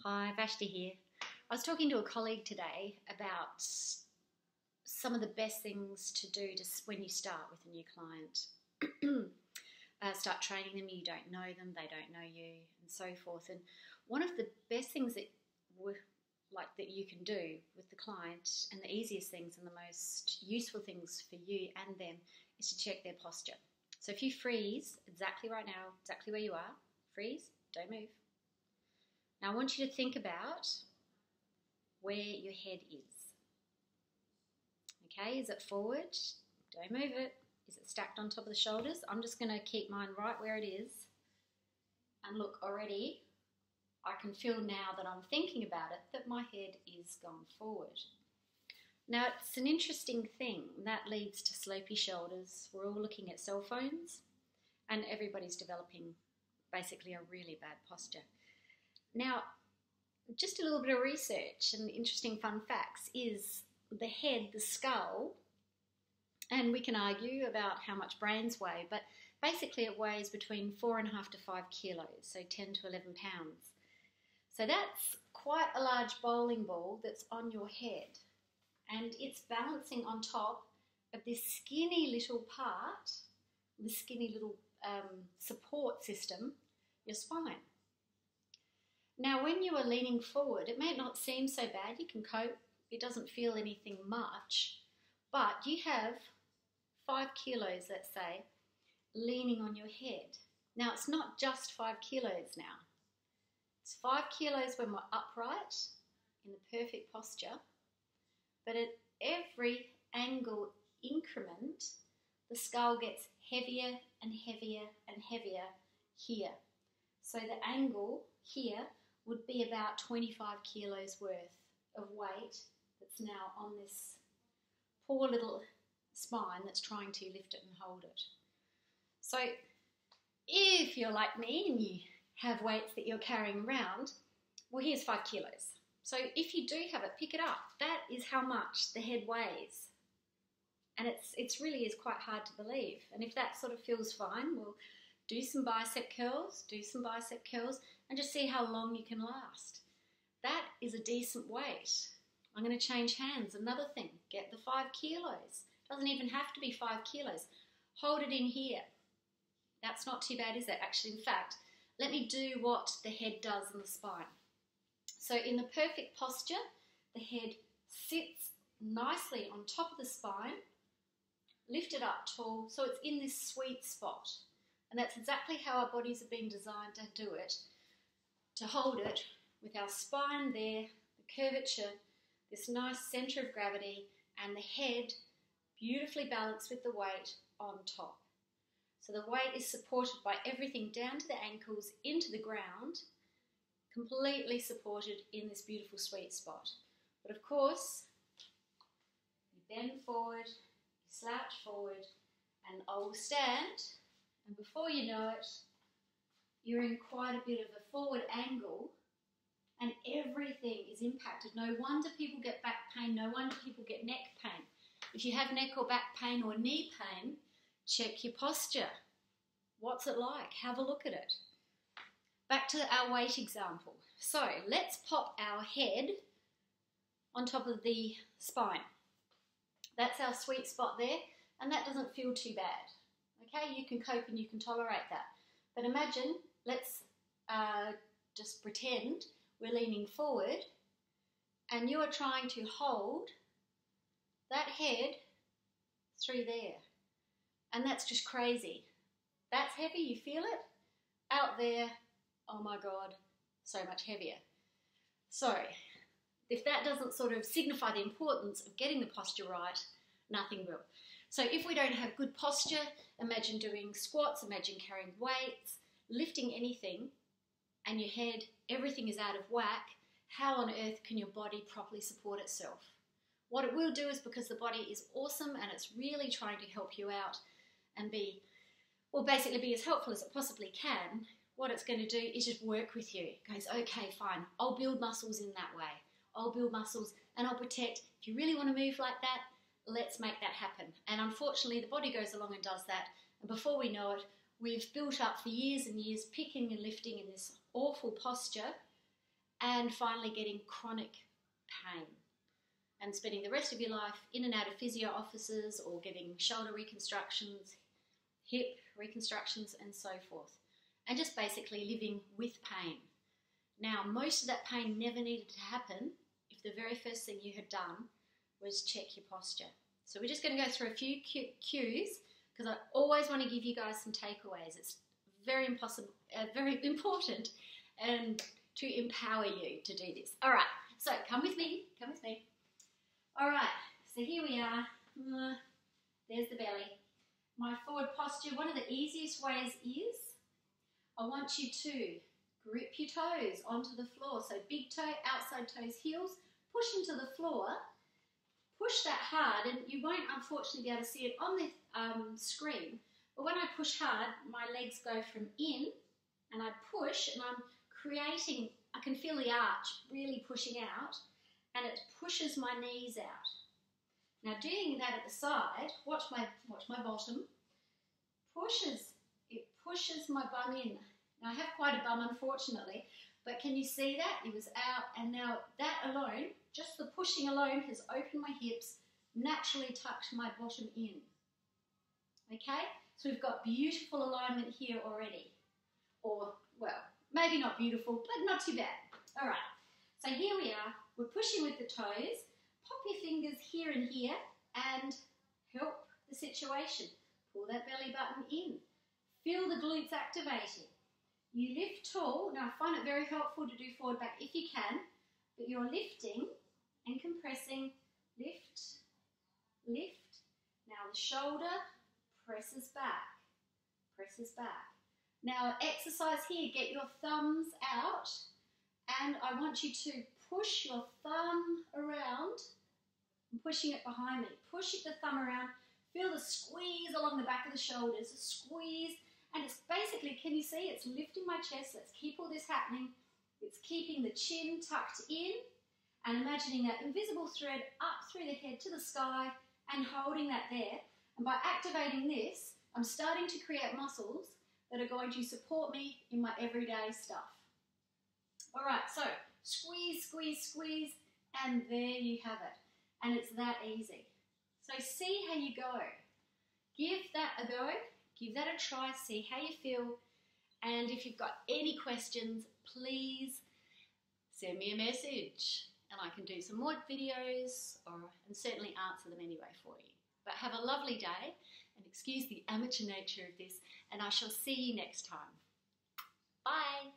Hi, Vashti here. I was talking to a colleague today about some of the best things to do when you start with a new client. Start training them, you don't know them, they don't know you, and so forth. And one of the best things that you can do with the client, and the easiest things and the most useful things for you and them, is to check their posture. So if you freeze exactly right now, exactly where you are, freeze, don't move. Now I want you to think about where your head is. Okay, is it forward? Don't move it. Is it stacked on top of the shoulders? I'm just going to keep mine right where it is. And look, already I can feel now that I'm thinking about it that my head is gone forward. Now it's an interesting thing. That leads to slopey shoulders. We're all looking at cell phones and everybody's developing basically a really bad posture. Now, just a little bit of research and interesting fun facts is the head, the skull, and we can argue about how much brains weigh, but basically it weighs between 4.5 to 5 kilos, so 10 to 11 pounds. So that's quite a large bowling ball that's on your head, and it's balancing on top of this skinny little part, the skinny little support system, your spine. Now, when you are leaning forward, it may not seem so bad. You can cope. It doesn't feel anything much. But you have 5 kilos, let's say, leaning on your head. Now, it's not just 5 kilos now. It's 5 kilos when we're upright, in the perfect posture. But at every angle increment, the skull gets heavier and heavier and heavier here. So the angle here would be about 25 kilos worth of weight that's now on this poor little spine that's trying to lift it and hold it. So if you're like me and you have weights that you're carrying around, well, here's 5 kilos. So if you do have it, pick it up. That is how much the head weighs. And it really is quite hard to believe. And if that sort of feels fine, well, do some bicep curls, and just see how long you can last. That is a decent weight. I'm going to change hands. Another thing, get the 5 kilos. Doesn't even have to be 5 kilos. Hold it in here. That's not too bad, is it? Actually, in fact, let me do what the head does in the spine. So in the perfect posture, the head sits nicely on top of the spine, lift it up tall, so it's in this sweet spot. And that's exactly how our bodies have been designed to do it, to hold it with our spine there, the curvature, this nice centre of gravity, and the head beautifully balanced with the weight on top. So the weight is supported by everything down to the ankles, into the ground, completely supported in this beautiful sweet spot. But of course, you bend forward, you slouch forward, and I will stand. And before you know it, you're in quite a bit of a forward angle and everything is impacted. No wonder people get back pain. No wonder people get neck pain. If you have neck or back pain or knee pain, check your posture. What's it like? Have a look at it. Back to our weight example. So let's pop our head on top of the spine. That's our sweet spot there, and that doesn't feel too bad. Okay, you can cope and you can tolerate that. But imagine, let's just pretend we're leaning forward and you are trying to hold that head through there. And that's just crazy. That's heavy, you feel it? Out there, oh my God, so much heavier. So, if that doesn't sort of signify the importance of getting the posture right, nothing will. So if we don't have good posture, imagine doing squats, imagine carrying weights, lifting anything, and your head, everything is out of whack. How on earth can your body properly support itself? What it will do is, because the body is awesome and it's really trying to help you out and basically be as helpful as it possibly can, what it's going to do is just work with you. It goes, okay, fine, I'll build muscles in that way. I'll build muscles and I'll protect. If you really want to move like that, let's make that happen. And unfortunately, the body goes along and does that. And before we know it, we've built up for years and years, picking and lifting in this awful posture. and finally getting chronic pain and spending the rest of your life in and out of physio offices or getting shoulder reconstructions, hip reconstructions and so forth, and just basically living with pain. Now, most of that pain never needed to happen if the very first thing you had done was check your posture. So we're just going to go through a few cues because I always want to give you guys some takeaways. It's very important and to empower you to do this. All right, so come with me. All right, so here we are. There's the belly. My forward posture, one of the easiest ways is I want you to grip your toes onto the floor. So big toe, outside toes, heels, push into the floor. Push that hard, and you won't unfortunately be able to see it on the screen, but when I push hard, my legs go from in, and I push, and I'm creating, I can feel the arch really pushing out, and it pushes my knees out. Now doing that at the side, watch my bottom, it pushes my bum in. Now I have quite a bum unfortunately, but can you see that? It was out, and now that alone, just the pushing alone has opened my hips, naturally tucked my bottom in. Okay, so we've got beautiful alignment here already. Or, well, maybe not beautiful, but not too bad. All right, so here we are. We're pushing with the toes. Pop your fingers here and here and help the situation. Pull that belly button in. Feel the glutes activating. You lift tall. Now, I find it very helpful to do forward back if you can, but you're lifting and compressing. Lift, lift. Now the shoulder presses back, presses back. Now exercise here, get your thumbs out, and I want you to push your thumb around. I'm pushing it behind me. Push the thumb around. Feel the squeeze along the back of the shoulders, a squeeze. And it's basically, can you see, it's lifting my chest. Let's keep all this happening. It's keeping the chin tucked in and imagining that invisible thread up through the head to the sky and holding that there. And by activating this, I'm starting to create muscles that are going to support me in my everyday stuff. All right, so squeeze, squeeze, squeeze, and there you have it. And it's that easy. So see how you go. Give that a go. Give that a try, see how you feel, and if you've got any questions, please send me a message and I can do some more videos and certainly answer them anyway for you. But have a lovely day, and excuse the amateur nature of this, and I shall see you next time. Bye.